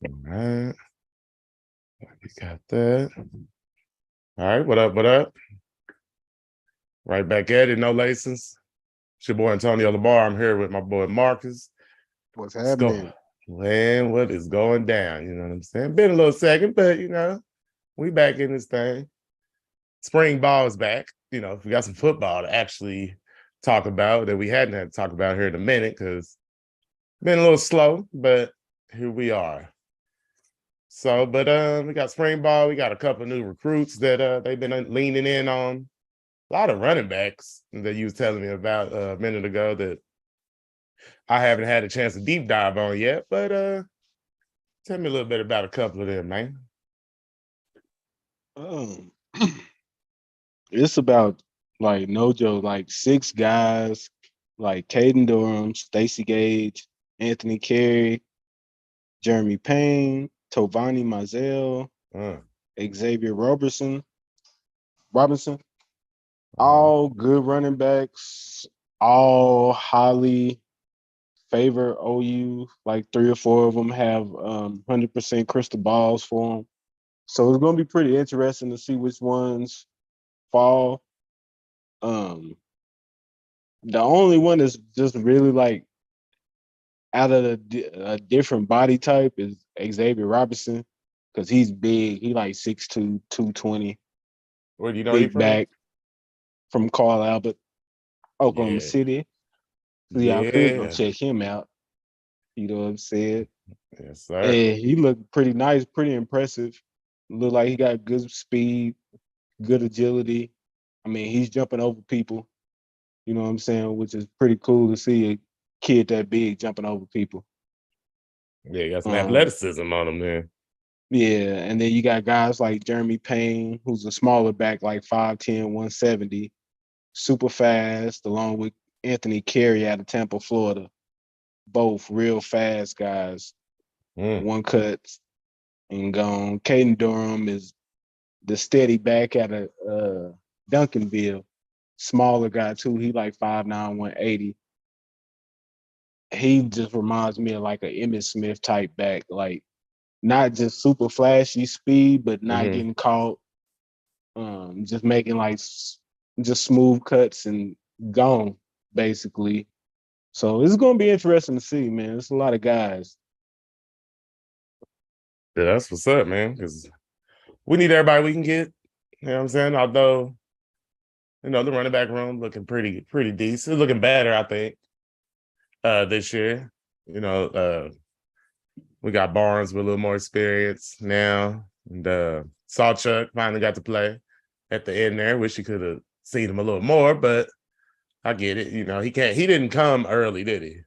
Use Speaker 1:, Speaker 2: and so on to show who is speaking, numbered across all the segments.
Speaker 1: All right. We got that. All right. What up? What up? Right back at it. No license. It's your boy Antonio Lamar. I'm here with my boy Marcus.
Speaker 2: What's
Speaker 1: Let's go.
Speaker 2: happening?
Speaker 1: Man, what is going down? You know what I'm saying? Been a little second, but we back in this thing. Spring ball is back. We got some football to actually talk about that we hadn't had to talk about here in a minute because been a little slow, but here we are. So, but we got spring ball. We got a couple new recruits that they've been leaning in on. A lot of running backs that you was telling me about a minute ago that I haven't had a chance to deep dive on yet. But tell me a little bit about a couple of them, man.
Speaker 2: Um, it's about like no joke, like six guys, like Caden Durham, Stacey Gage, Anthony Carey, Jeremy Payne, Tovani Mazel,
Speaker 1: Uh,
Speaker 2: Xavier Robinson,
Speaker 1: uh-huh.
Speaker 2: all good running backs, all highly favor OU. Like three or four of them have 100% crystal balls for them. So it's gonna be pretty interesting to see which ones fall. Um, the only one that's just really like out of a different body type is Xavier Robinson because he's big. He like 6'2", 220,
Speaker 1: Where do you know he
Speaker 2: big
Speaker 1: from?
Speaker 2: back from Carl Albert, Oklahoma
Speaker 1: Yeah,
Speaker 2: City. So yeah, I could go
Speaker 1: yeah,
Speaker 2: check him out. You know what I'm saying?
Speaker 1: yes, sir.
Speaker 2: And he looked pretty nice, pretty impressive. Look like he got good speed, good agility. I mean, he's jumping over people. You know what I'm saying? Which is pretty cool to see a kid that big jumping over people.
Speaker 1: Yeah, you got some
Speaker 2: Um,
Speaker 1: athleticism on him, man.
Speaker 2: yeah, and then you got guys like Jeremy Payne, who's a smaller back, like 5'10", 170, super fast, along with Anthony Carey out of Tampa, Florida. Both real fast guys,
Speaker 1: Mm.
Speaker 2: one cuts and gone. Caden Durham is the steady back out of Duncanville, smaller guy too. He like 5'9", 180. He just reminds me of like a Emmitt Smith type back, like not just super flashy speed, but not
Speaker 1: Hmm.
Speaker 2: getting caught. Just making like just smooth cuts and gone basically. So it's gonna be interesting to see, man. It's a lot of guys.
Speaker 1: Yeah, that's what's up, man. Because we need everybody we can get. You know what I'm saying? Although, the running back room looking pretty decent. Looking better, I think, this year. You know, we got Barnes with a little more experience now. And Sawchuck finally got to play at the end there. Wish he could have seen him a little more, but I get it. He didn't come early, did he?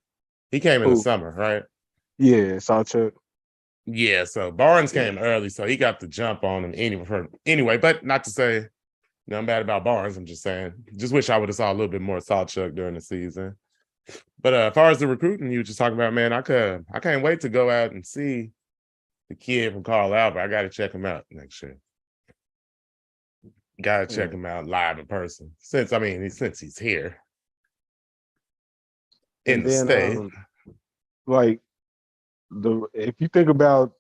Speaker 1: He came in the
Speaker 2: Who?
Speaker 1: summer, right?
Speaker 2: Yeah, Sawchuck.
Speaker 1: Yeah, so Barnes
Speaker 2: Yeah.
Speaker 1: came early, so he got the jump on him anyway. But not to say nothing bad about Barnes. I'm just saying, just wish I would have saw a little bit more Sawchuck during the season. But as far as the recruiting you were just talking about, man, I can't wait to go out and see the kid from Carl Albert. I got to check him out next year. Got to check
Speaker 2: Yeah.
Speaker 1: him out live in person. Since he's here in
Speaker 2: And
Speaker 1: the
Speaker 2: then
Speaker 1: state.
Speaker 2: like the if you think about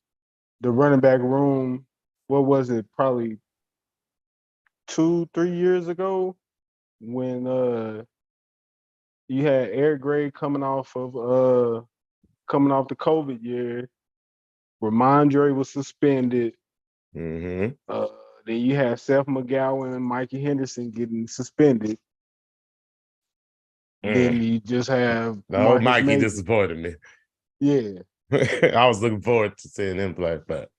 Speaker 2: the running back room, what was it? Probably 2, 3 years ago when you had Eric Gray coming off the COVID year. Ramondre was suspended.
Speaker 1: Mm-hmm.
Speaker 2: Uh, then you had Seth McGowan and Mikey Henderson getting suspended.
Speaker 1: Mm.
Speaker 2: Then you just have
Speaker 1: The old
Speaker 2: Marcus
Speaker 1: Mikey
Speaker 2: Mason.
Speaker 1: disappointed me.
Speaker 2: Yeah,
Speaker 1: I was looking forward to seeing him play, but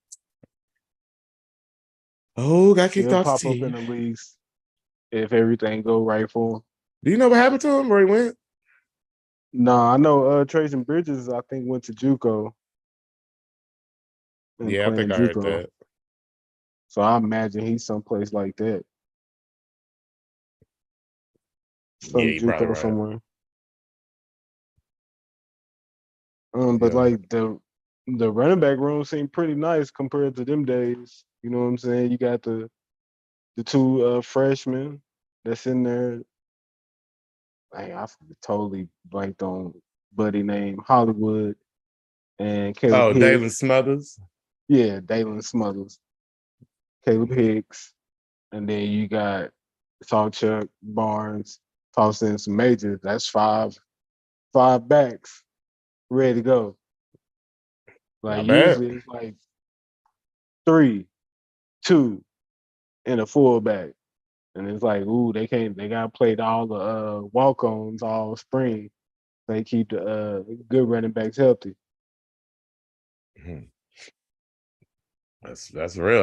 Speaker 1: got kicked
Speaker 2: he'll
Speaker 1: off the
Speaker 2: pop up in
Speaker 1: team.
Speaker 2: the leagues if everything go right for him.
Speaker 1: Do you know what happened to him? Where he went?
Speaker 2: No, I know Tracy Bridges, I think, went to JUCO and
Speaker 1: Yeah, I think
Speaker 2: playing
Speaker 1: I heard
Speaker 2: JUCO.
Speaker 1: that.
Speaker 2: So I imagine he's someplace like that.
Speaker 1: Yeah,
Speaker 2: Some
Speaker 1: you're probably
Speaker 2: JUCO
Speaker 1: right.
Speaker 2: somewhere. But
Speaker 1: Yeah.
Speaker 2: like the running back room seemed pretty nice compared to them days. You know what I'm saying? You got the two freshmen that's in there. I totally blanked on buddy name Hollywood. and Caleb
Speaker 1: Oh, Dalen
Speaker 2: Hicks.
Speaker 1: Smothers.
Speaker 2: Yeah, Dalen Smothers, Caleb Hicks, and then you got Salchuk, Barnes, toss in some majors. That's five backs ready to go. Like
Speaker 1: Not bad.
Speaker 2: usually it's like 3, 2, and a fullback. And it's like, ooh, they gotta play all the walk-ons all spring. They keep the good running backs healthy.
Speaker 1: Mhm. That's real.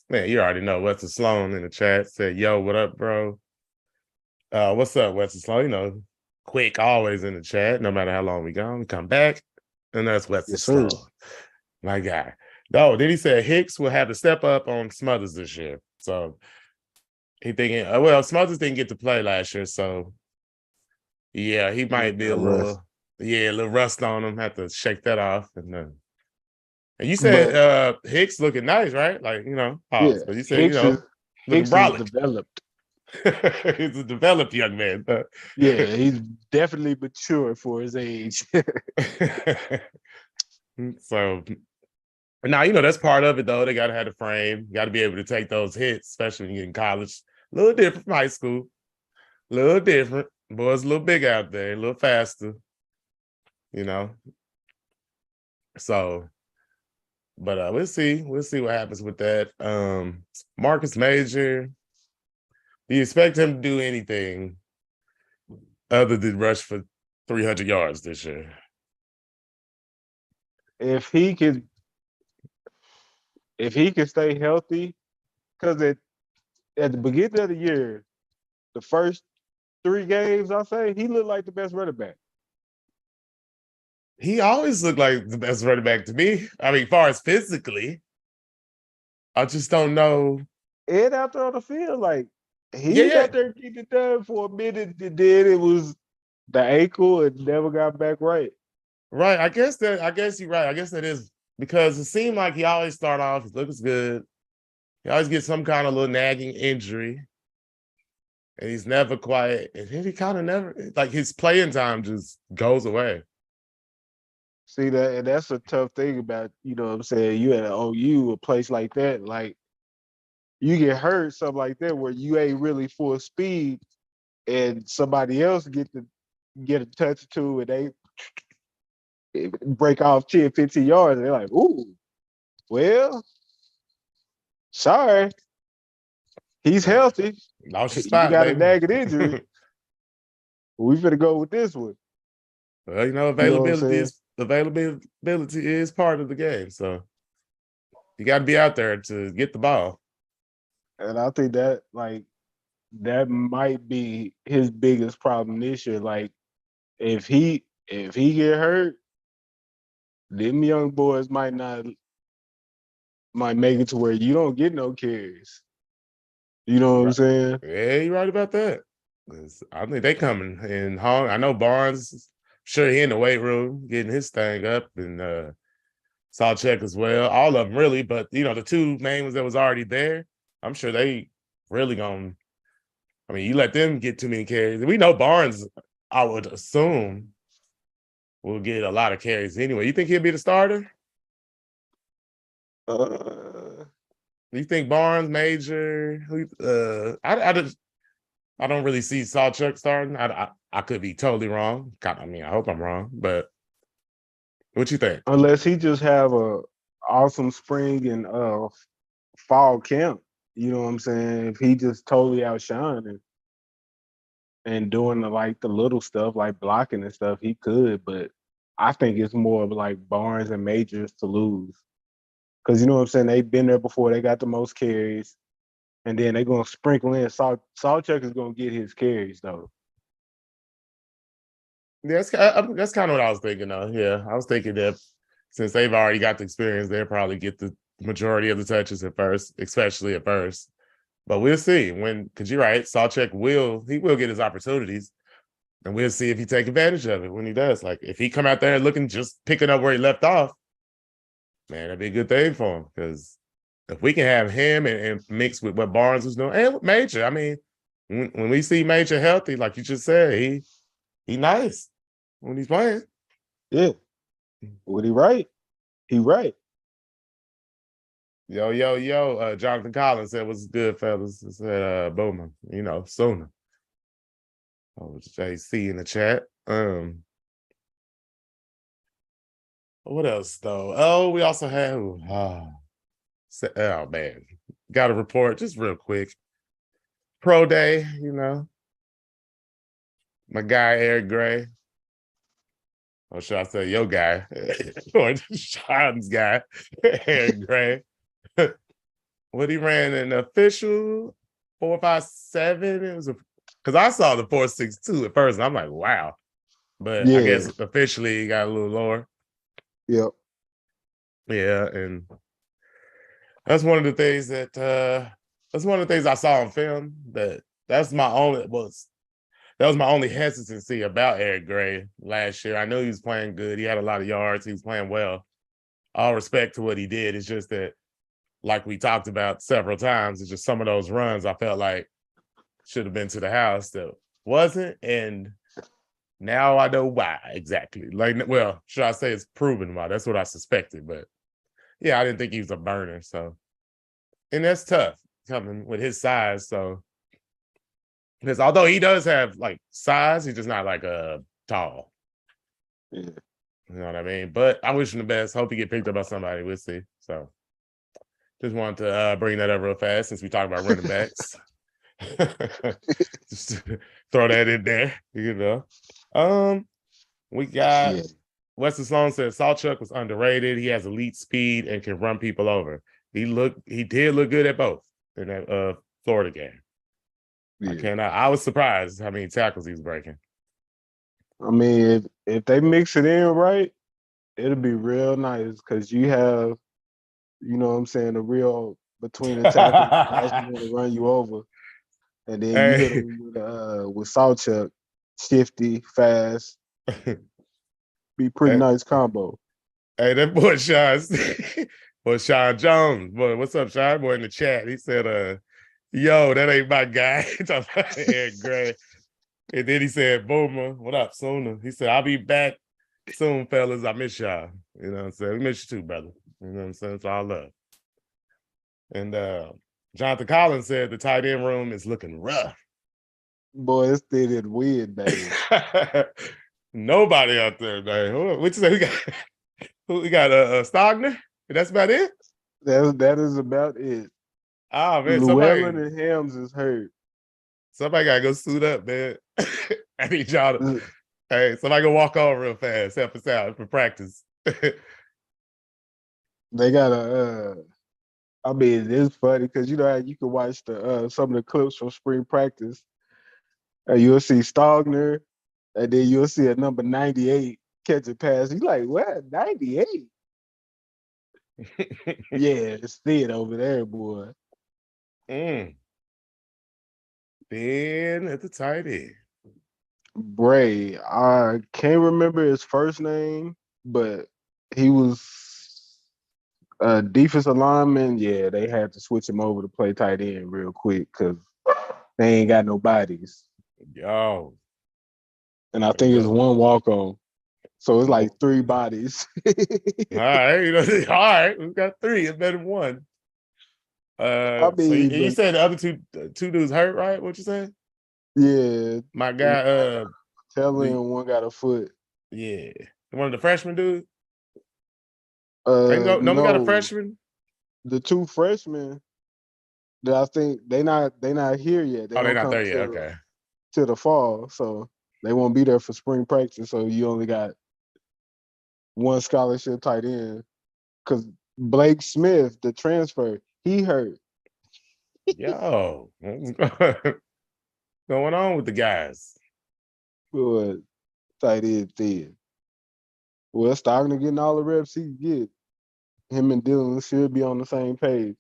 Speaker 1: Man, you already know Wesley Sloan in the chat said, "Yo, what up, bro? What's up, Wesley Sloan? You know, quick, always in the chat, no matter how long we gone. We come back, and that's Wesley
Speaker 2: Yes, sir.
Speaker 1: Sloan, my guy. No, then he said Hicks will have to step up on Smothers this year. So he thinking, well, Smothers didn't get to play last year, so yeah, he might be
Speaker 2: A rust.
Speaker 1: a little rust on him. Have to shake that off. And you said
Speaker 2: But
Speaker 1: Hicks looking nice, right? Like,
Speaker 2: yeah,
Speaker 1: pause. But you said, looking
Speaker 2: Hicks is
Speaker 1: brolic.
Speaker 2: developed.
Speaker 1: He's a developed young man.
Speaker 2: Yeah, he's definitely mature for his age.
Speaker 1: So now that's part of it though. They gotta have the frame, gotta be able to take those hits, especially when you're in college. A little different from high school, a little different. Boys a little big out there, a little faster, you know. So, but we'll see. We'll see what happens with that. Marcus Major, do you expect him to do anything other than rush for 300 yards this year?
Speaker 2: if he could stay healthy, because at the beginning of the year, the first 3 games, I say he looked like the best running back.
Speaker 1: He always looked like the best running back to me. I mean, far as physically, I just don't know.
Speaker 2: And after on the field, like he
Speaker 1: Yeah,
Speaker 2: was
Speaker 1: yeah,
Speaker 2: out there getting it done for a minute, and then it was the ankle and never got back right.
Speaker 1: right. I guess you're right. I guess that is because it seemed like he always start off, he looks good. He always gets some kind of little nagging injury. And he's never quiet. And then he kind of never like his playing time just goes away.
Speaker 2: See that, and that's a tough thing about what I'm saying. You at an OU, a place like that, like you get hurt, something like that, where you ain't really full speed, and somebody else get a touch or two, and they break off 10, 15 yards, and they're like, ooh, well, sorry, he's healthy.
Speaker 1: Lost your
Speaker 2: You
Speaker 1: spot,
Speaker 2: got a
Speaker 1: baby.
Speaker 2: nagging injury. We finna go with this one.
Speaker 1: Well,
Speaker 2: You know what I'm saying?
Speaker 1: availability is part of the game. So you got to be out there to get the ball.
Speaker 2: And I think that that might be his biggest problem this year. Like if he get hurt, them young boys might make it to where you don't get no carries. You know what I'm
Speaker 1: Right.
Speaker 2: saying?
Speaker 1: Yeah, you're right about that. 'Cause I think they coming in hung. I know Barnes, sure he in the weight room getting his thing up, and Sawcheck as well. All of them really, but the two main ones that was already there, I'm sure they really gonna. I mean, you let them get too many carries. We know Barnes, I would assume, will get a lot of carries anyway. You think he'll be the starter?
Speaker 2: Uh,
Speaker 1: You think Barnes, Major? I don't really see Sawchuck starting. I could be totally wrong. I mean, I hope I'm wrong, but what you think?
Speaker 2: unless he just have a awesome spring and fall camp. You know what I'm saying? If he just totally outshine and doing the little stuff like blocking and stuff, he could. But I think it's more of like Barnes and Majors to lose. Because you know what I'm saying? They've been there before. They got the most carries. And then they're going to sprinkle in. Sawchuk is going to get his carries, though.
Speaker 1: Yeah, that's kind of what I was thinking of. Yeah, I was thinking that since they've already got the experience, they'll probably get the majority of the touches at first, especially at first. But we'll see because you're right, Sawcheck will get his opportunities, and we'll see if he take advantage of it when he does. Like if he come out there looking just picking up where he left off, man, that'd be a good thing for him. Because if we can have him and mix with what Barnes was doing and with Major, I mean, when we see Major healthy, like you just said, he nice when he's playing.
Speaker 2: Yeah. Would he right? He right.
Speaker 1: Yo, yo, yo. Jonathan Collins said, "What's good, fellas?" He said, Boomer, sooner. Oh, JC in the chat. What else though? Oh, we also have oh man. Got a report just real quick. Pro day, my guy Eric Gray. Or should I say your guy? Or Sean's guy, Eric Gray. What he ran an official 4.57. It was because I saw the 4.62 at first, and I'm like, wow. But I guess officially he got a little lower.
Speaker 2: Yep.
Speaker 1: Yeah, and that's one of the things I saw on film. That was my only hesitancy about Eric Gray last year. I knew he was playing good. He had a lot of yards. He was playing well. All respect to what he did. It's just that, like we talked about several times, it's just some of those runs I felt like should have been to the house that wasn't. And now I know why exactly. Like, well, should I say it's proven why? That's what I suspected. But yeah, I didn't think he was a burner. So, and that's tough coming with his size. So, because although he does have like size, he's just not like a tall.
Speaker 2: Yeah.
Speaker 1: You know what I mean? But I wish him the best. Hope he get picked up by somebody. We'll see. So just wanted to bring that up real fast since we talk about running backs. Just throw that in there, We got Wesley Sloan said Sawchuk was underrated. He has elite speed and can run people over. He did look good at both in that Florida game.
Speaker 2: Yeah.
Speaker 1: I was surprised how many tackles he was breaking.
Speaker 2: I mean, if they mix it in right, it'll be real nice because you have, you know what I'm saying, the real between the tackles guys want to run you over. And then you hit him with Sawchuk, shifty, fast. Be pretty nice combo.
Speaker 1: Hey, that boy Sean Jones. Boy, what's up, Sean? Boy in the chat. He said, yo, that ain't my guy. Talking about Eric Gray. And then he said, Boomer, what up, Sooner? He said, I'll be back soon, fellas. I miss y'all. You know what I'm saying? We miss you too, brother. You know what I'm saying? It's all love. And Jonathan Collins said the tight end room is looking rough.
Speaker 2: Boy, it's thin weird, baby.
Speaker 1: Nobody out there, man. What you say? We got Stogner? That's about it?
Speaker 2: That is about it.
Speaker 1: Oh, man.
Speaker 2: Llewellyn and Helms is hurt.
Speaker 1: Somebody got to go suit up, man. I need y'all to... Hey, somebody go walk on real fast. Help us out for practice.
Speaker 2: They got I mean, it's funny because you know how you can watch the some of the clips from spring practice. You'll see Stogner, and then you'll see a number 98 catch a pass. You're like, what? 98? Yeah, it's thin over there, boy.
Speaker 1: Thin at the tight end.
Speaker 2: Bray, I can't remember his first name, but he was a defensive lineman. Yeah, they had to switch him over to play tight end real quick because they ain't got no bodies.
Speaker 1: Yo.
Speaker 2: And I think it's one walk on. So it's like 3 bodies.
Speaker 1: All right. All right. We've got 3. It's better than 1. I mean, so you said the other two dudes hurt, right? What you saying?
Speaker 2: Yeah.
Speaker 1: My guy,
Speaker 2: Taylor and one got a foot.
Speaker 1: Yeah. One of the freshmen dudes?
Speaker 2: No,
Speaker 1: we got a freshman?
Speaker 2: The 2 freshmen that I think they not here yet.
Speaker 1: They're not there yet. Okay.
Speaker 2: To the fall. So they won't be there for spring practice. So you only got 1 scholarship tight end. Because Blake Smith, the transfer, he hurt.
Speaker 1: Yo, what's going on with the guys?
Speaker 2: Good. Tight end thin. Well, Stogner getting all the reps he can get. Him and Dylan should be on the same page.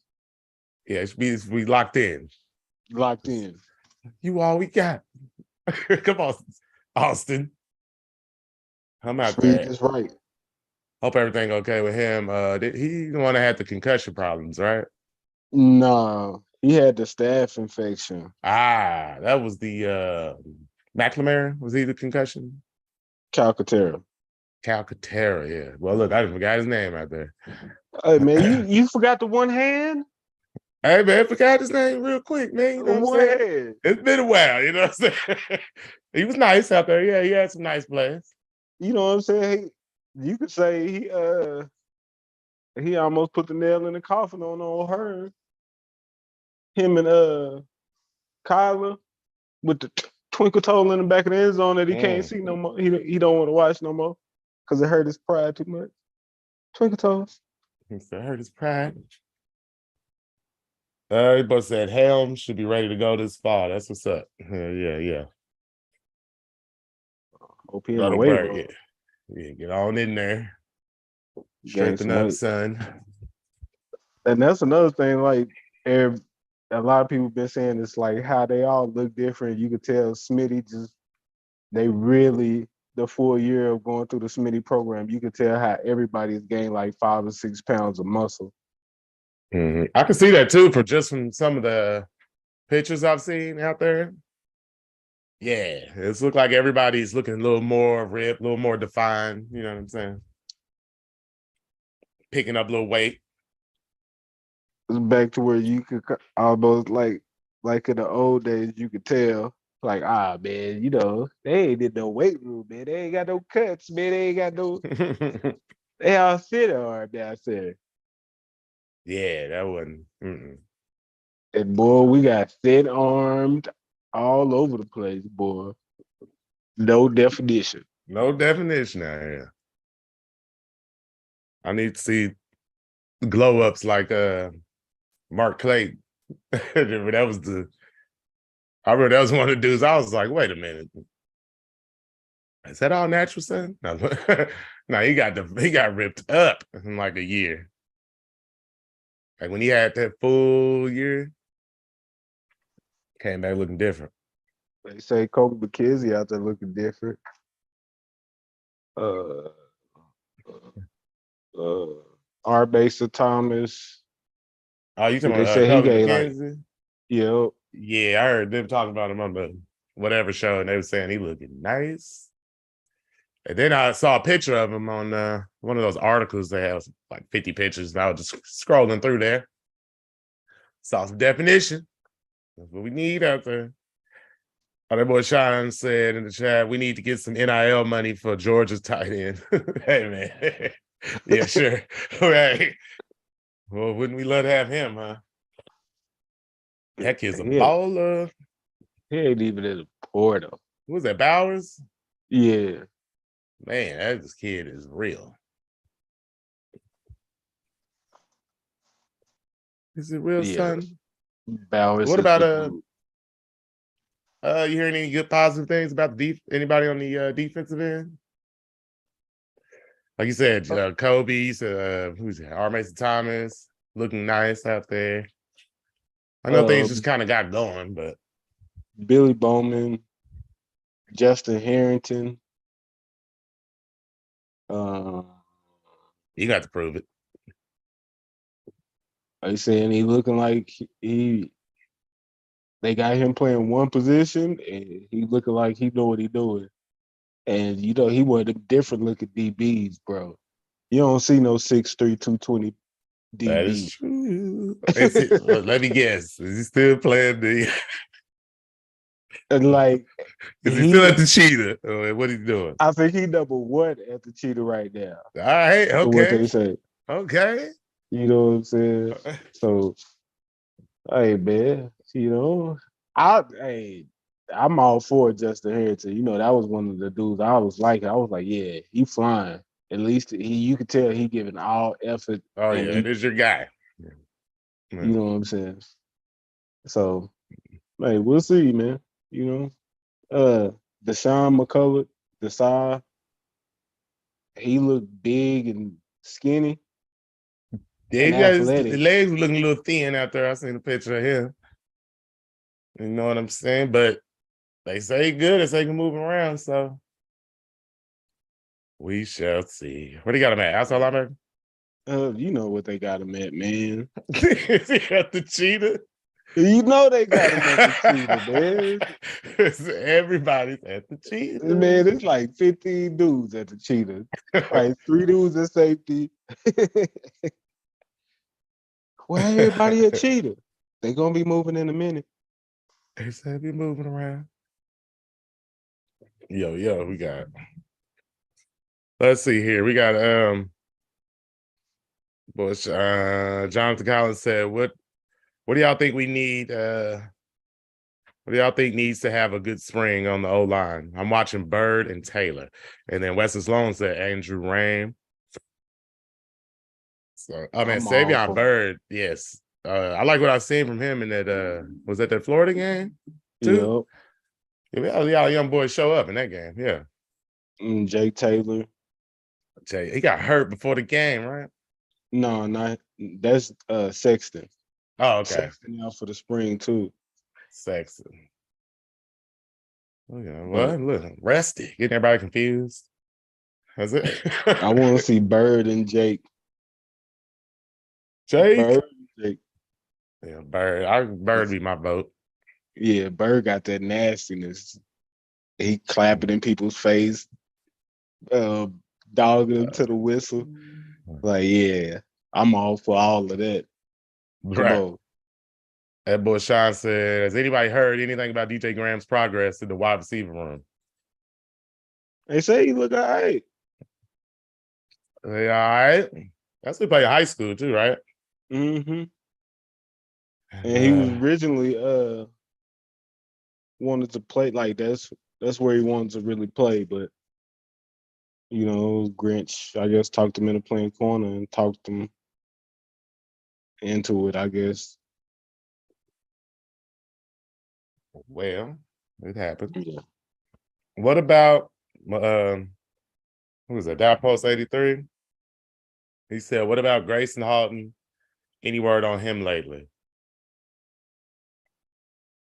Speaker 1: Yeah, it should be locked in.
Speaker 2: Locked in.
Speaker 1: You all we got. Come on, Austin. I'm out there.
Speaker 2: That's right.
Speaker 1: Hope everything okay with him. He the one that had the concussion problems, right?
Speaker 2: No, he had the staph infection.
Speaker 1: That was the McNamara. Was he the concussion?
Speaker 2: Calcaterra.
Speaker 1: Calcaterra, yeah. Well, look, I forgot his name out there.
Speaker 2: Hey man, you forgot the one hand?
Speaker 1: Hey man, I forgot his name real quick, man. You know what I'm
Speaker 2: One
Speaker 1: saying?
Speaker 2: hand.
Speaker 1: It's been a while, you know what I'm saying? He was nice out there. Yeah, he had some nice plays.
Speaker 2: You know what I'm saying? You could say he almost put the nail in the coffin on old Hearn. Him and Kyler with the twinkle toe in the back of the end zone that he can't see no more. He don't want to watch no more because it hurt his pride too much. Twinkle toes.
Speaker 1: He said, hurt his pride. He both said Helm should be ready to go this fall. That's what's up. Yeah.
Speaker 2: Hope he in
Speaker 1: Go
Speaker 2: the
Speaker 1: to
Speaker 2: weight
Speaker 1: work.
Speaker 2: room.
Speaker 1: Yeah, get on in there.
Speaker 2: Gain
Speaker 1: Strengthen
Speaker 2: some
Speaker 1: up,
Speaker 2: weight.
Speaker 1: son.
Speaker 2: And that's another thing. Like, a lot of people been saying it's like how they all look different. You could tell Smitty they really the full year of going through the Smitty program. You could tell how everybody's gained like 5 or 6 pounds of muscle.
Speaker 1: I can see that too from some of the pictures I've seen out there. Yeah, it's looked like everybody's looking a little more ripped, a little more defined. You know what I'm saying? Picking up a little weight.
Speaker 2: It's back to where you could almost like in the old days, you could tell like, man, they ain't in no weight room, man. They ain't got no cuts, man. They ain't got no. They all sit hard down there.
Speaker 1: Yeah, that wasn't. Mm-mm.
Speaker 2: And boy, we got thin armed all over the place, boy. No definition.
Speaker 1: No definition out here. I need to see glow ups like Mark Clayton. I remember that was one of the dudes. I was like, wait a minute. Is that all natural, son? No, no, he got ripped up in like a year. Like when he had that full year, came back looking different.
Speaker 2: They say Kobe McKenzie out there looking different. R. Baser Thomas.
Speaker 1: Oh, you talking
Speaker 2: They
Speaker 1: about
Speaker 2: said he
Speaker 1: Kobe
Speaker 2: gave like,
Speaker 1: McKenzie?
Speaker 2: yeah,
Speaker 1: I heard them talking about him on the whatever show, and they were saying he looking nice. And then I saw a picture of him on one of those articles that has like 50 pictures, and I was just scrolling through there. Saw some definition. That's what we need out there. Oh, that boy Sean said in the chat, we need to get some NIL money for Georgia's tight end. Hey, man. Yeah, sure. Right. Well, wouldn't we love to have him, huh? That kid's a baller.
Speaker 2: He ain't even in the portal.
Speaker 1: Who was that, Bowers?
Speaker 2: Yeah.
Speaker 1: Man, this kid is real. Is it real, son?
Speaker 2: Bowers.
Speaker 1: What about you hearing any good positive things about anybody on the defensive end? Like you said, Kobe, who's it? R. Mason Thomas, looking nice out there. I know things just kind of got going, but
Speaker 2: Billy Bowman, Justin Harrington.
Speaker 1: You got to prove it.
Speaker 2: They saying he looking like they got him playing one position and he looking like he know what he doing. And he one of them different looking DBs, bro. You don't see no 6'3", 220 DB.
Speaker 1: That is true. Let me guess. Is he still playing the
Speaker 2: and like
Speaker 1: is he still at the cheetah? What he doing?
Speaker 2: I think he number 1 at the cheetah right now.
Speaker 1: All right, okay.
Speaker 2: What they say.
Speaker 1: Okay.
Speaker 2: You know what I'm saying? So hey man, I'm all for Justin Harrington. That was one of the dudes I was like, yeah, he flying. At least you could tell he giving all effort.
Speaker 1: Oh yeah, it is your guy.
Speaker 2: You know what I'm saying? So, hey, we'll see, man. Deshaun McCullough, Desai, he looked big and skinny.
Speaker 1: Yeah, the legs were looking a little thin out there. I seen a picture of him. You know what I'm saying? But they say good as they can move him around, so we shall see. What do you got him at? Outside linebacker?
Speaker 2: You know what they got him at, man.
Speaker 1: Is he at the cheetah?
Speaker 2: You know they got him at the cheetah, man.
Speaker 1: Everybody's at the cheetah.
Speaker 2: Man, it's like 15 dudes at the cheetah. Like 3 dudes at safety. Why everybody at cheetah? They gonna be moving in a minute.
Speaker 1: They said be moving around. Yo, we got. Let's see here. We got Bush. Jonathan Collins said, "What do y'all think we need? What do y'all think needs to have a good spring on the O line? I'm watching Bird and Taylor, and then Wesley Sloan said Andrew Rain. So I mean,
Speaker 2: I'm all
Speaker 1: Savion
Speaker 2: for
Speaker 1: Bird, yes. I like what I've seen from him in that. Was that Florida game too?
Speaker 2: Yep.
Speaker 1: Yeah, we had a young boy show up in that game. Yeah,
Speaker 2: Jake Taylor.
Speaker 1: Jay, he got hurt before the game, right?
Speaker 2: No, not that's Sexton.
Speaker 1: Oh, okay.
Speaker 2: Sexton out for the spring too.
Speaker 1: Sexton. Okay, well, look, resty, getting everybody confused. That's it.
Speaker 2: I want to see Bird and Jake.
Speaker 1: Jake.
Speaker 2: Bird and Jake.
Speaker 1: Yeah, Bird be my vote.
Speaker 2: Yeah, Bird got that nastiness. He clapping in people's face, dogging them to the whistle. Like, yeah, I'm all for all of that. Come
Speaker 1: Right.
Speaker 2: on.
Speaker 1: That boy Sean said, has anybody heard anything about DJ Graham's progress in the wide receiver room?
Speaker 2: They say he look all right.
Speaker 1: They all right. That's who played high school too, right?
Speaker 2: Mm-hmm. And he was originally wanted to play like that's where he wanted to really play, but you know, Grinch, I guess, talked him into playing corner and talked him into it, I guess.
Speaker 1: Well, it happened.
Speaker 2: Yeah.
Speaker 1: What about who was that? Dow Post 83? He said, what about Grayson Halton? Any word on him lately?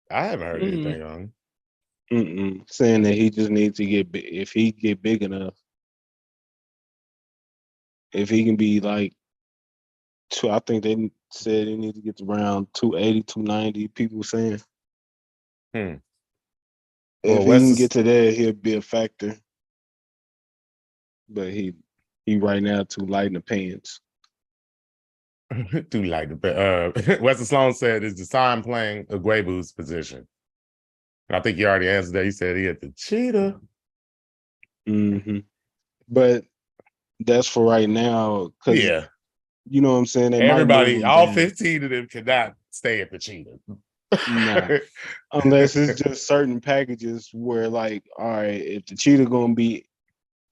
Speaker 1: I haven't heard anything on him.
Speaker 2: Saying that he just needs to get big. If he get big enough, if he can be like I think they said he needs to get to around 280, 290, people saying.
Speaker 1: Well,
Speaker 2: If he can get to there, he'll be a factor. But he right now too light in the pants.
Speaker 1: Too light. Wesley Sloan said, is Deshaun playing Aguebu's position? And I think you already answered that. He said he had the cheetah.
Speaker 2: Mm-hmm. But that's for right now.
Speaker 1: Yeah.
Speaker 2: You know what I'm saying?
Speaker 1: Everybody, all 15 of them cannot stay at the cheetah.
Speaker 2: Nah. Unless it's just certain packages where, like, all right, if the cheetah gonna be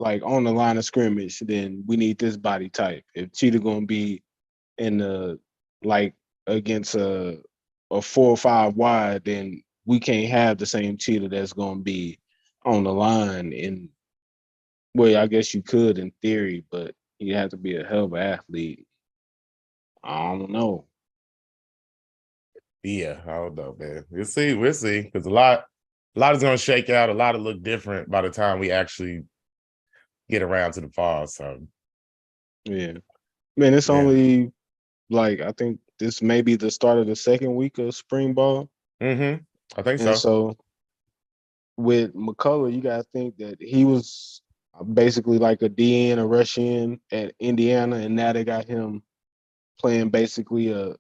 Speaker 2: like on the line of scrimmage, then we need this body type. If cheetah gonna be in the like against a 4 or 5 wide, then we can't have the same cheetah that's gonna be on the line. And well, I guess you could in theory, but you have to be a hell of an athlete. I don't know.
Speaker 1: Yeah, I don't know, man. We'll see. Because a lot is gonna shake out, a lot of look different by the time we actually get around to the fall. So
Speaker 2: yeah. Man, it's only like I think this may be the start of the second week of spring ball.
Speaker 1: I think so.
Speaker 2: And so with McCullough, you gotta think that he was basically like a DN, a rush in at Indiana, and now they got him playing basically a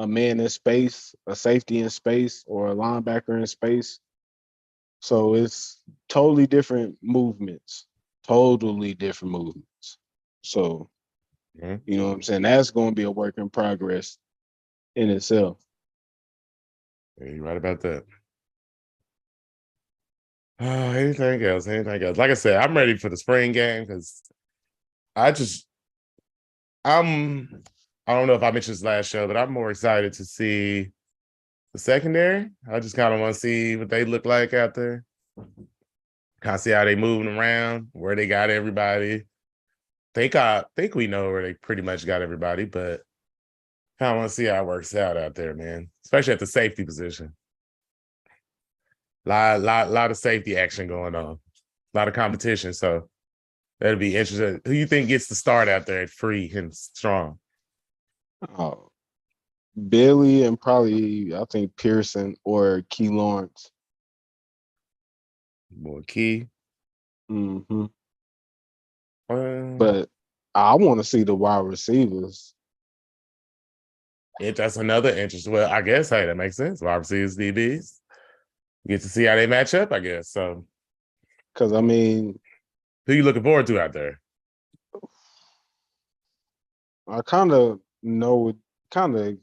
Speaker 2: man in space, a safety in space, or a linebacker in space. So it's totally different movements. So, you know what I'm saying? That's going to be a work in progress in itself.
Speaker 1: Yeah, you're right about that. Anything else? Like I said, I'm ready for the spring game because I don't know if I mentioned this last show, but I'm more excited to see the secondary. I just kind of want to see what they look like out there. Kind of see how they moving around, where they got everybody. Think we know where they pretty much got everybody, but kind of want to see how it works out there, man. Especially at the safety position. Lot of safety action going on. A lot of competition. So that'll be interesting. Who you think gets the start out there at free and strong?
Speaker 2: Oh, Billy and probably I think Pearson or Key Lawrence.
Speaker 1: Boy, Key.
Speaker 2: Hmm
Speaker 1: Um,
Speaker 2: But I want to see the wide receivers
Speaker 1: that's another interest. Well, I guess hey, that makes sense. Wide receivers, DBs. Get to see how they match up, I guess. So
Speaker 2: because I mean
Speaker 1: who you looking forward to out there?
Speaker 2: I kind of know kind of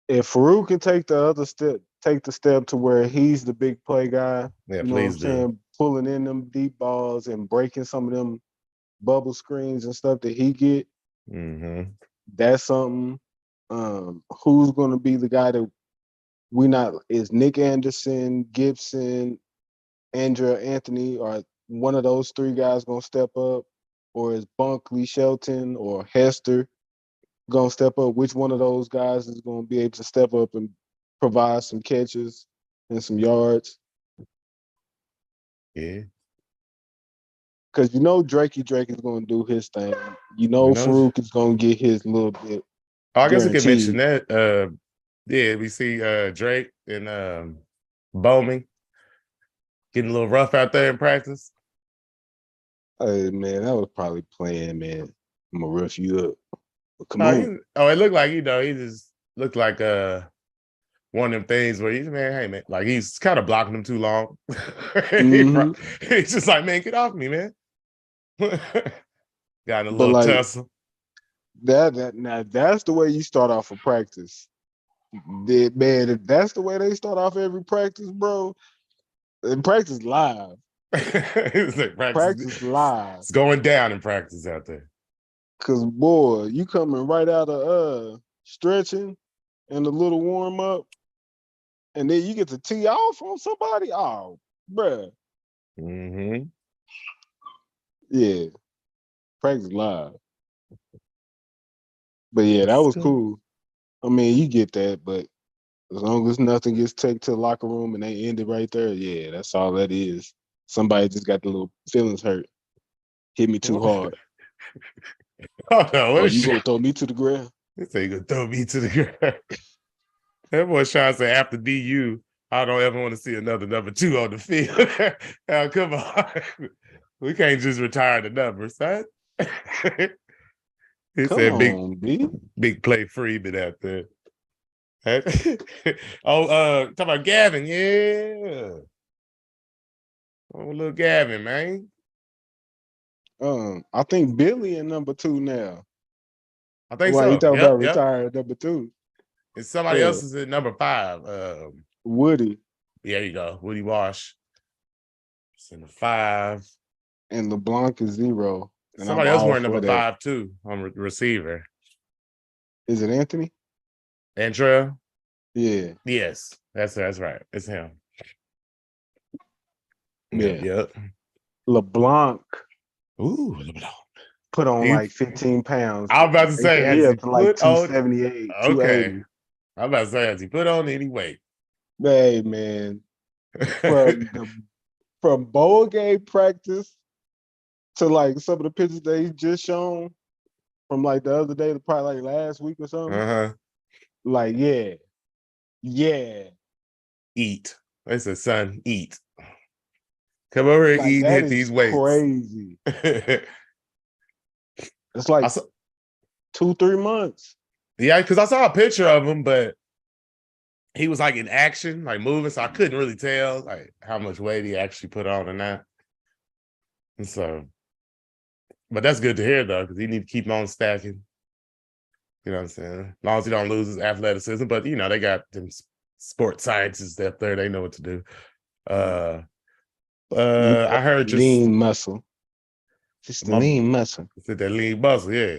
Speaker 2: if Farouk can take the other step, take the step to where he's the big play guy.
Speaker 1: Yeah,
Speaker 2: You know what I'm
Speaker 1: please do.
Speaker 2: saying? Pulling in them deep balls and breaking some of them bubble screens and stuff that he get.
Speaker 1: Mm-hmm.
Speaker 2: That's something. Who's going to be the guy that we not is Nick Anderson, Gibson, Andrea Anthony, or one of those three guys going to step up, or is Bunkley Shelton or Hester going to step up? Which one of those guys is going to be able to step up and provide some catches and some yards?
Speaker 1: Yeah.
Speaker 2: Because you know Drake is going to do his thing. You
Speaker 1: We
Speaker 2: know
Speaker 1: know.
Speaker 2: Farouk is going to get his little bit
Speaker 1: Oh, I guess we could mention
Speaker 2: guaranteed.
Speaker 1: that. Yeah, we see Drake and Bowman getting a little rough out there in practice.
Speaker 2: Hey man, that was probably playing, man. I'm gonna rough you up. But come on.
Speaker 1: It looked like, he just looked like one of them things where he's, man, hey man, like he's kind of blocking him too long.
Speaker 2: Hmm
Speaker 1: He's just like, man, get off me, man. Got in a
Speaker 2: But
Speaker 1: little
Speaker 2: like
Speaker 1: tussle.
Speaker 2: that now that's the way you start off a practice. Man, if that's the way they start off every practice, bro, and practice live.
Speaker 1: It's like practice.
Speaker 2: Practice live.
Speaker 1: It's going down in practice out there.
Speaker 2: Cause boy, you coming right out of stretching and a little warm up, and then you get to tee off on somebody. Oh, bruh.
Speaker 1: Mm-hmm.
Speaker 2: Yeah, practice live. But yeah, that
Speaker 1: That's
Speaker 2: was
Speaker 1: good.
Speaker 2: cool. I mean, you get that, but as long as nothing gets taken to the locker room and they end it right there, yeah, that's all that is. Somebody just got the little feelings hurt. Hit me too hard.
Speaker 1: Oh no, what
Speaker 2: Oh,
Speaker 1: is
Speaker 2: you
Speaker 1: shit?
Speaker 2: gonna throw me to the ground?
Speaker 1: This ain't gonna throw me to the ground. That boy trying to say after DU, I don't ever want to see another number 2 on the field. Now, come on. We can't just retire the numbers, huh? He
Speaker 2: Come
Speaker 1: said
Speaker 2: on, B.
Speaker 1: big play Freeman out there. Oh, talk about Gavin, yeah. Oh, little Gavin, man.
Speaker 2: I think Billy in number 2 now.
Speaker 1: I think
Speaker 2: Why you
Speaker 1: so.
Speaker 2: talking
Speaker 1: Yep,
Speaker 2: about
Speaker 1: yep.
Speaker 2: retired number 2?
Speaker 1: And somebody
Speaker 2: Yeah,
Speaker 1: else is at number 5.
Speaker 2: Woody
Speaker 1: There you go. Woody Wash. It's in the 5.
Speaker 2: and LeBlanc is 0, and I'm
Speaker 1: Somebody else
Speaker 2: all
Speaker 1: wearing
Speaker 2: for
Speaker 1: number
Speaker 2: that.
Speaker 1: 5 too on receiver.
Speaker 2: Is it Anthony?
Speaker 1: Andrell?
Speaker 2: Yeah,
Speaker 1: Yes, that's right. It's him. Yep,
Speaker 2: yeah.
Speaker 1: yep.
Speaker 2: LeBlanc
Speaker 1: Ooh,
Speaker 2: put on
Speaker 1: he,
Speaker 2: like 15 pounds.
Speaker 1: I was about to
Speaker 2: They
Speaker 1: say,
Speaker 2: say he
Speaker 1: has he
Speaker 2: up to like
Speaker 1: put on?
Speaker 2: 278,
Speaker 1: Okay,
Speaker 2: 280.
Speaker 1: I'm about to say, has he put on any weight?
Speaker 2: Hey man, from the from bowl game practice to like some of the pictures that he just shown from like the other day to probably like last week or something.
Speaker 1: Uh-huh.
Speaker 2: Like, yeah, yeah.
Speaker 1: Eat. I said, son, eat. Come over here,
Speaker 2: Like
Speaker 1: eat and
Speaker 2: that
Speaker 1: hit
Speaker 2: is
Speaker 1: these weights.
Speaker 2: crazy.
Speaker 1: I
Speaker 2: It's like
Speaker 1: saw,
Speaker 2: 2-3 months.
Speaker 1: yeah, because I saw a picture of him, but he was like in action, like moving, so I couldn't really tell like how much weight he actually put on or not. And so, but that's good to hear though, because he need to keep on stacking. You know what I'm saying? As long as he don't lose his athleticism, but they got them sports scientists up there; they know what to do. Uh, I heard just
Speaker 2: Lean muscle. Just
Speaker 1: my
Speaker 2: lean muscle.
Speaker 1: said that lean muscle, yeah.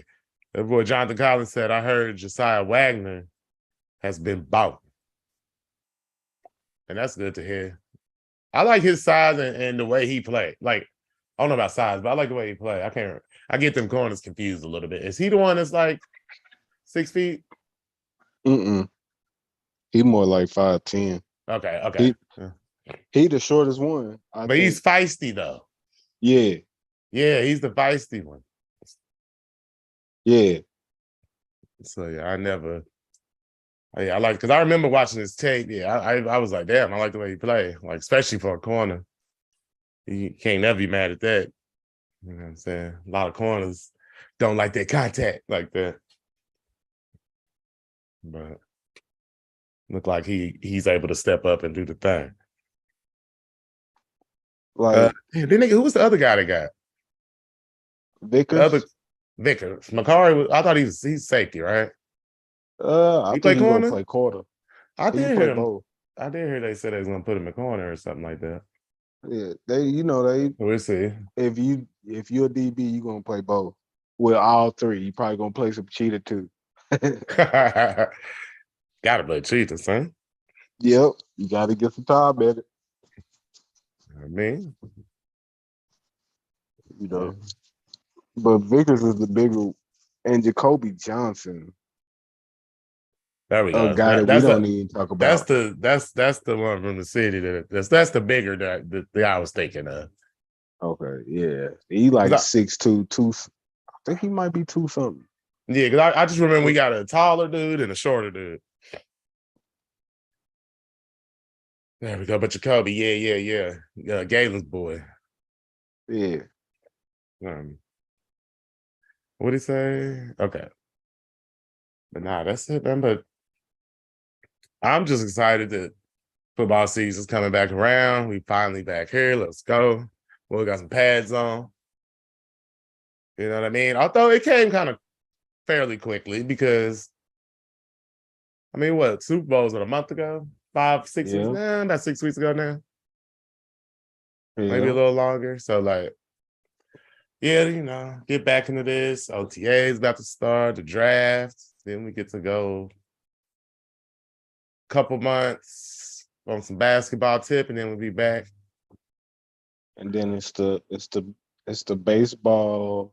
Speaker 1: That boy Jonathan Collins said, I heard Josiah Wagner has been bought. And that's good to hear. I like his size and the way he played. Like, I don't know about size, but I like the way he played. I get them corners confused a little bit. Is he the one that's like 6 feet?
Speaker 2: Mm-mm. He more like 5'10".
Speaker 1: Okay, okay.
Speaker 2: He he the shortest one, I
Speaker 1: But
Speaker 2: think.
Speaker 1: he's feisty though.
Speaker 2: Yeah,
Speaker 1: Yeah, he's the feisty one.
Speaker 2: yeah.
Speaker 1: So yeah, I never Yeah, I like because I remember watching his tape. Yeah, I was like, damn, I like the way he play, like especially for a corner. You can't never be mad at that. You know what I'm saying? A lot of corners don't like that contact like that. But look like he's able to step up and do the thing.
Speaker 2: Like
Speaker 1: Then who was the other guy that got the other
Speaker 2: Vickers,
Speaker 1: Vickers? Makari, I thought he's safety, right?
Speaker 2: I
Speaker 1: He play
Speaker 2: think he gonna
Speaker 1: corner?
Speaker 2: play quarter.
Speaker 1: I
Speaker 2: He can
Speaker 1: did
Speaker 2: play
Speaker 1: hear him.
Speaker 2: both.
Speaker 1: I did hear they said they was gonna put him in corner or something like that.
Speaker 2: Yeah, they
Speaker 1: We'll see.
Speaker 2: if you're a DB, you gonna play both. With all three, you probably gonna play some cheetah too.
Speaker 1: Gotta play cheetah, son.
Speaker 2: Yep, you got to get some time at it.
Speaker 1: I mean,
Speaker 2: You know, but Vickers is the bigger, and Jacoby Johnson,
Speaker 1: there we
Speaker 2: a
Speaker 1: go.
Speaker 2: guy that we don't even talk
Speaker 1: That's
Speaker 2: about.
Speaker 1: the one from the city that's the bigger that I was thinking of.
Speaker 2: Okay, yeah, he like 6'2", two. I think he might be two something.
Speaker 1: Yeah, because I just remember we got a taller dude and a shorter dude. There we go. But Jacoby, yeah. Galen's boy.
Speaker 2: Yeah,
Speaker 1: What'd he say? Okay. But nah, that's it, man. But I'm just excited that football season's coming back around. We finally back here. Let's go. We got some pads on. You know what I mean? Although it came kind of fairly quickly because I mean, what Super Bowl's a month ago? 5, 6 weeks
Speaker 2: yeah,
Speaker 1: now, about 6 weeks ago now, maybe a
Speaker 2: yeah.
Speaker 1: little longer. So, like, yeah, get back into this. OTA is about to start, the draft. Then we get to go a couple months on some basketball tip, and then we'll be back.
Speaker 2: And then it's the baseball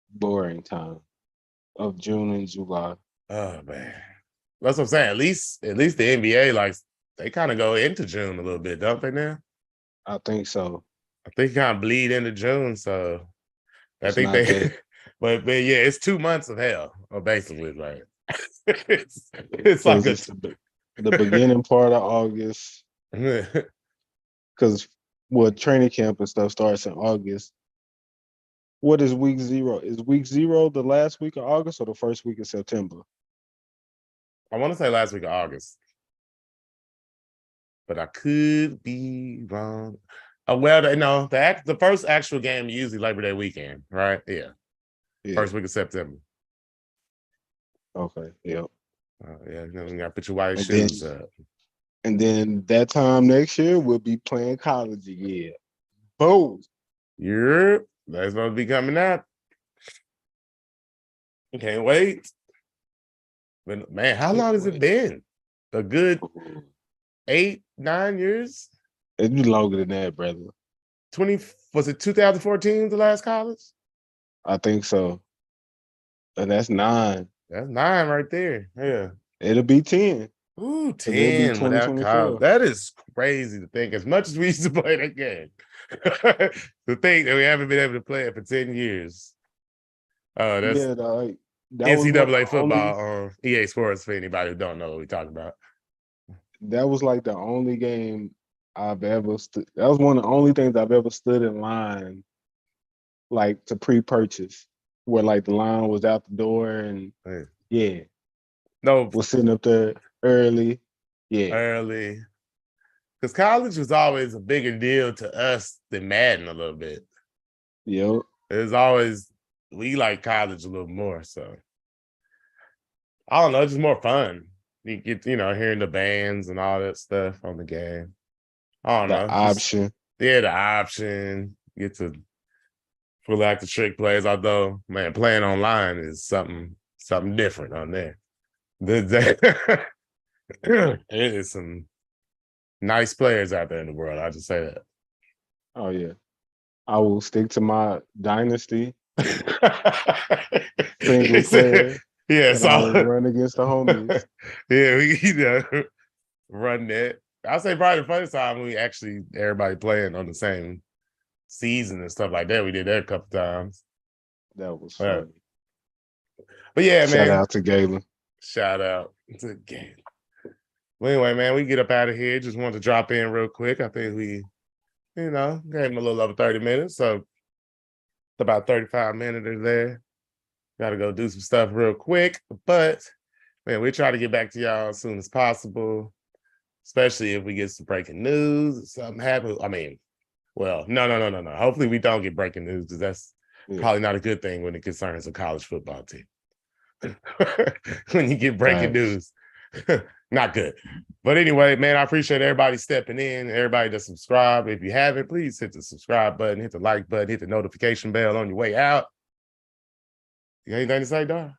Speaker 2: boring time of June and July.
Speaker 1: Oh man, that's what I'm saying. At least the NBA, like, they kind of go into June a little bit, don't they? Now
Speaker 2: I think so.
Speaker 1: I think kind of bleed into June, so I
Speaker 2: It's
Speaker 1: think
Speaker 2: not
Speaker 1: they.
Speaker 2: that
Speaker 1: but yeah, it's 2 months of hell, basically, like it's like
Speaker 2: because
Speaker 1: a.
Speaker 2: it's the beginning part of August. Because training camp and stuff starts in August. What is week 0? Is week 0 the last week of August or the first week of September?
Speaker 1: I want to say last week of August, but I could be wrong. Well, no, the first actual game usually Labor Day weekend, right? Yeah,
Speaker 2: Yeah.
Speaker 1: first week of September.
Speaker 2: Okay. Yep.
Speaker 1: Yeah, you gotta put your white
Speaker 2: And
Speaker 1: shoes up.
Speaker 2: And then that time next year we'll be playing college again. Boom.
Speaker 1: Yep, that's gonna be coming up. Can't wait. But man, how long has it been? A good 8, 9 years?
Speaker 2: It's been longer than that, brother.
Speaker 1: 20 was it 2014 the last college?
Speaker 2: I think so. And that's 9.
Speaker 1: That's 9 right there. Yeah.
Speaker 2: It'll be 10.
Speaker 1: Ooh,
Speaker 2: It'll be
Speaker 1: 10 without college.
Speaker 2: 2024.
Speaker 1: That is crazy to think. As much as we used to play that game, to think that we haven't been able to play it for 10 years. That's
Speaker 2: Yeah, that was one of
Speaker 1: NCAA
Speaker 2: the only
Speaker 1: football on EA Sports for anybody who don't know what we're talking about.
Speaker 2: that was like the only game I've ever that was one of the only things I've ever stood in line like to pre-purchase where like the line was out the door and yeah.
Speaker 1: No,
Speaker 2: was sitting up there early. Yeah.
Speaker 1: Early. Because college was always a bigger deal to us than Madden a little bit.
Speaker 2: Yep.
Speaker 1: It was always, we like college a little more. So I don't know, it's just more fun. You get, hearing the bands and all that stuff on the game. I don't know.
Speaker 2: The option.
Speaker 1: The option. Get to pull like the trick plays, although, man, playing online is something different on there. It is some nice players out there in the world. I'll just say that.
Speaker 2: Oh yeah. I will stick to my dynasty single player.
Speaker 1: Yeah,
Speaker 2: so I will run against the homies.
Speaker 1: Yeah, we run that. I'll say probably the first time we actually everybody playing on the same season and stuff like that. We did that a couple times.
Speaker 2: That was funny.
Speaker 1: But yeah,
Speaker 2: Shout
Speaker 1: man.
Speaker 2: out to Galen.
Speaker 1: Shout out to Gabe. Well, anyway, man, we get up out of here. Just wanted to drop in real quick. I think we, gave him a little over 30 minutes. So about 35 minutes there. Got to go do some stuff real quick. But, man, we try to get back to y'all as soon as possible, especially if we get some breaking news or something happens. I mean, well, no. Hopefully we don't get breaking news because that's probably not a good thing when it concerns a college football team. When you get breaking news, not good. But anyway, man, I appreciate everybody stepping in, everybody that subscribe. If you haven't, please hit the subscribe button, hit the like button, hit the notification bell on your way out. You got anything to say, Dar?